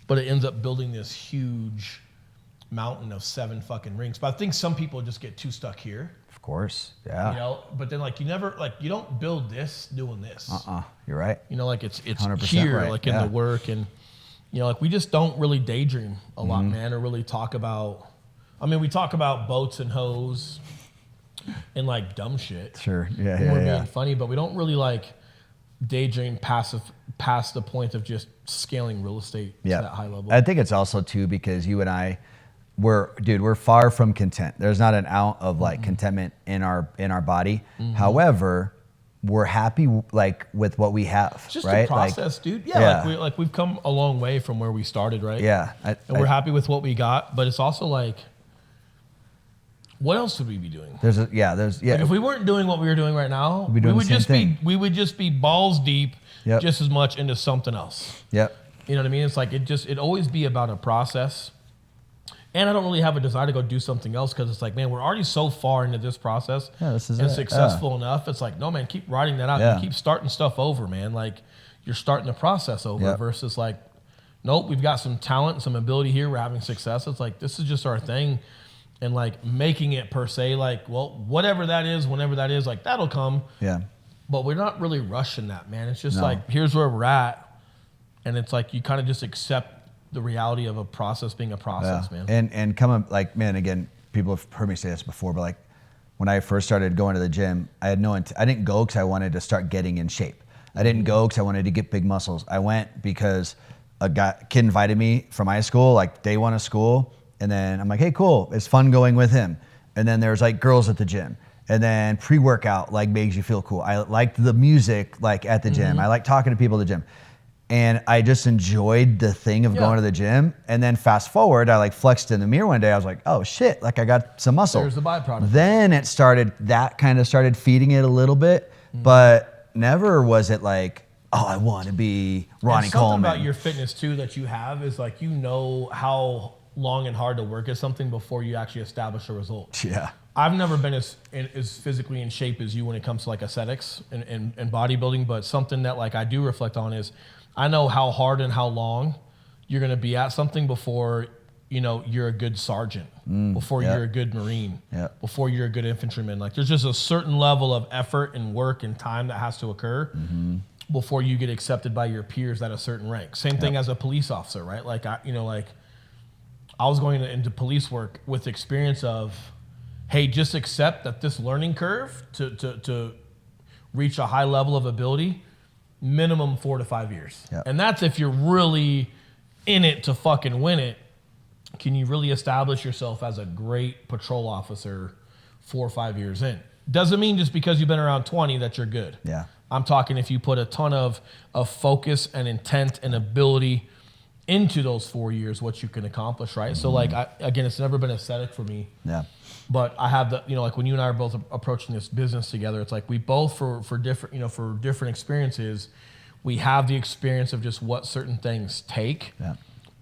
but it ends up building this huge mountain of 7 fucking rings. But I think some people just get too stuck here. course. Yeah. You know, but then like you never like you don't build this doing this. You're right. You know, like it's here, right. like in the work, and you know, like we just don't really daydream a lot, man, or really talk about. I mean, we talk about boats and hoes and like dumb shit. Sure. Yeah. When we're being funny, but we don't really like daydream past the point of just scaling real estate to that high level. I think it's also too because you and I, we're far from content. There's not an ounce of like contentment in our body. However, we're happy like with what we have. It's just right? a process, dude. Yeah, like we've come a long way from where we started, right? Yeah, and we're happy with what we got. But it's also like, what else would we be doing? There's Like if we weren't doing what we were doing right now, we would just be balls deep, just as much into something else. Yep. You know what I mean? It's like it always be about a process. And I don't really have a desire to go do something else because it's like, man, we're already so far into this process and successful enough. It's like, no, man, keep writing that out. You keep starting stuff over, man. Like you're starting the process over versus like, nope, we've got some talent and some ability here. We're having success. It's like, this is just our thing. And like making it per se, like, well, whatever that is, whenever that is, like that'll come. Yeah. But we're not really rushing that, man. It's just like, here's where we're at. And it's like, you kind of just accept the reality of a process being a process, man. And coming like, man, again, people have heard me say this before, but like when I first started going to the gym, I had I didn't go because I wanted to start getting in shape. I didn't go because I wanted to get big muscles. I went because a kid invited me from high school, like day one of school. And then I'm like, hey, cool. It's fun going with him. And then there's like girls at the gym. And then pre-workout like makes you feel cool. I liked the music like at the gym. I like talking to people at the gym. And I just enjoyed the thing of going to the gym. And then fast forward, I like flexed in the mirror one day. I was like, oh shit, like I got some muscle. There's the byproduct. Then that kind of started feeding it a little bit. But never was it like, oh, I want to be Ronnie Coleman. Something about your fitness too that you have is like, you know how long and hard to work at something before you actually establish a result. Yeah. I've never been as physically in shape as you when it comes to like aesthetics and bodybuilding, but something that like I do reflect on is I know how hard and how long you're going to be at something before, you know, you're a good sergeant, before you're a good Marine, before you're a good infantryman. Like there's just a certain level of effort and work and time that has to occur before you get accepted by your peers at a certain rank. Same thing as a police officer, right? Like, I was going into police work with experience of, hey, just accept that this learning curve to reach a high level of ability, minimum 4 to 5 years. And that's if you're really in it to fucking win it. Can you really establish yourself as a great patrol officer 4 or 5 years in? Doesn't mean just because you've been around 20 that you're good. Yeah. I'm talking if you put a ton of focus and intent and ability into those 4 years, what you can accomplish, right? So like, again, it's never been aesthetic for me. Yeah. But I have like when you and I are both approaching this business together, it's like we both for different experiences, we have the experience of just what certain things take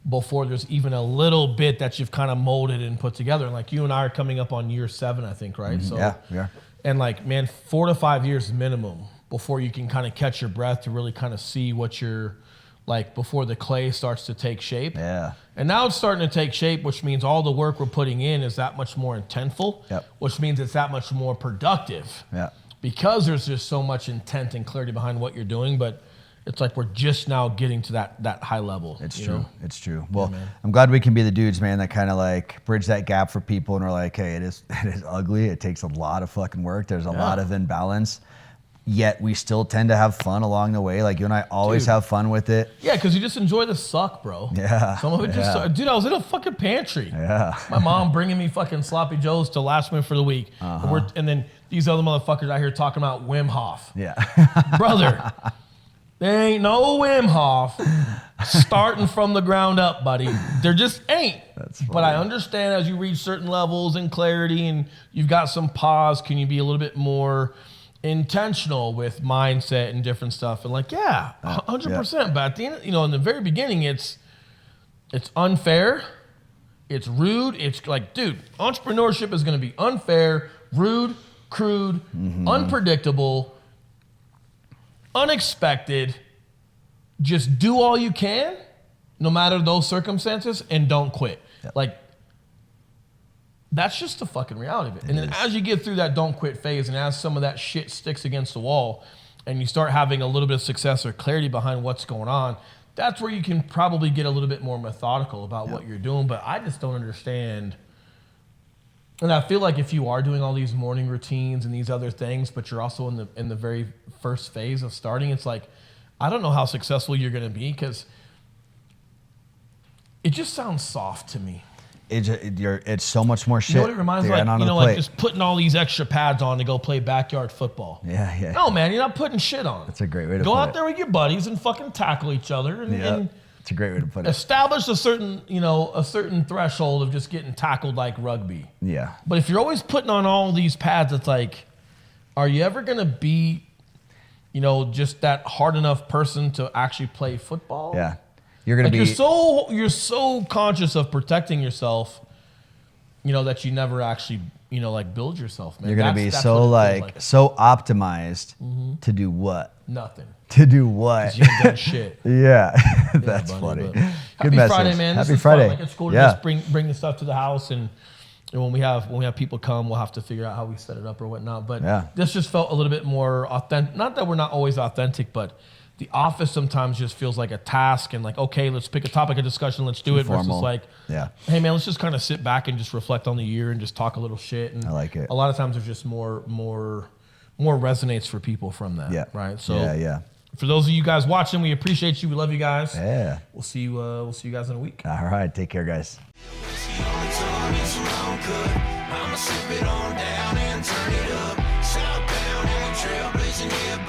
before there's even a little bit that you've kind of molded and put together. And like you and I are coming up on year 7, I think, right? So yeah. And like, man, 4 to 5 years minimum before you can kind of catch your breath to really kind of see what you're like before the clay starts to take shape. Yeah. And now it's starting to take shape, which means all the work we're putting in is that much more intentful, which means it's that much more productive. Yeah. Because there's just so much intent and clarity behind what you're doing, but it's like we're just now getting to that high level. It's true. It's true. Well, I'm glad we can be the dudes, man, that kind of like bridge that gap for people and we're like, hey, it is ugly. It takes a lot of fucking work. There's a lot of imbalance. Yet we still tend to have fun along the way. Like you and I always have fun with it. Yeah, because you just enjoy the suck, bro. Yeah. Some of it dude, I was in a fucking pantry. Yeah. My mom bringing me fucking sloppy joes to last minute for the week. And then these other motherfuckers out here talking about Wim Hof. Yeah. Brother, there ain't no Wim Hof starting from the ground up, buddy. There just ain't. That's funny. But I understand as you reach certain levels and clarity and you've got some pause, can you be a little bit more intentional with mindset and different stuff? And like, 100%. But at the end, in the very beginning, it's unfair, it's rude. It's like, dude, entrepreneurship is going to be unfair, rude, crude, unpredictable, unexpected. Just do all you can, no matter those circumstances, and don't quit. Like, that's just the fucking reality of it. And then as you get through that don't quit phase, and as some of that shit sticks against the wall, and you start having a little bit of success or clarity behind what's going on, that's where you can probably get a little bit more methodical about what you're doing. But I just don't understand. And I feel like if you are doing all these morning routines and these other things, but you're also in the very first phase of starting, it's like, I don't know how successful you're going to be, because it just sounds soft to me. It's so much more shit. You know what it reminds me of? Like just putting all these extra pads on to go play backyard football. Yeah. No, man, you're not putting shit on. That's a great way to put it. Go out there with your buddies and fucking tackle each other, and it's a great way to put it. Establish a certain threshold of just getting tackled like rugby. Yeah. But if you're always putting on all these pads, it's like, are you ever gonna be, just that hard enough person to actually play football? Yeah. You're gonna be. You're so conscious of protecting yourself, that you never actually, build yourself, man. You're gonna be so optimized to do what? Nothing. To do what? You ain't done shit. Yeah, that's funny. Happy Friday, man. Happy Friday. It's cool to just bring the stuff to the house, and when we have people come, we'll have to figure out how we set it up or whatnot. But this just felt a little bit more authentic. Not that we're not always authentic, but the office sometimes just feels like a task, and like, okay, let's pick a topic of discussion, let's do it, versus like, hey man, let's just kind of sit back and just reflect on the year and just talk a little shit. And I like it. A lot of times there's just more resonates for people from that. Yeah. Right. So for those of you guys watching, we appreciate you. We love you guys. Yeah. We'll see you guys in a week. All right. Take care, guys. I'ma sip it on down and turn it up. Southbound and trailblazing, yeah,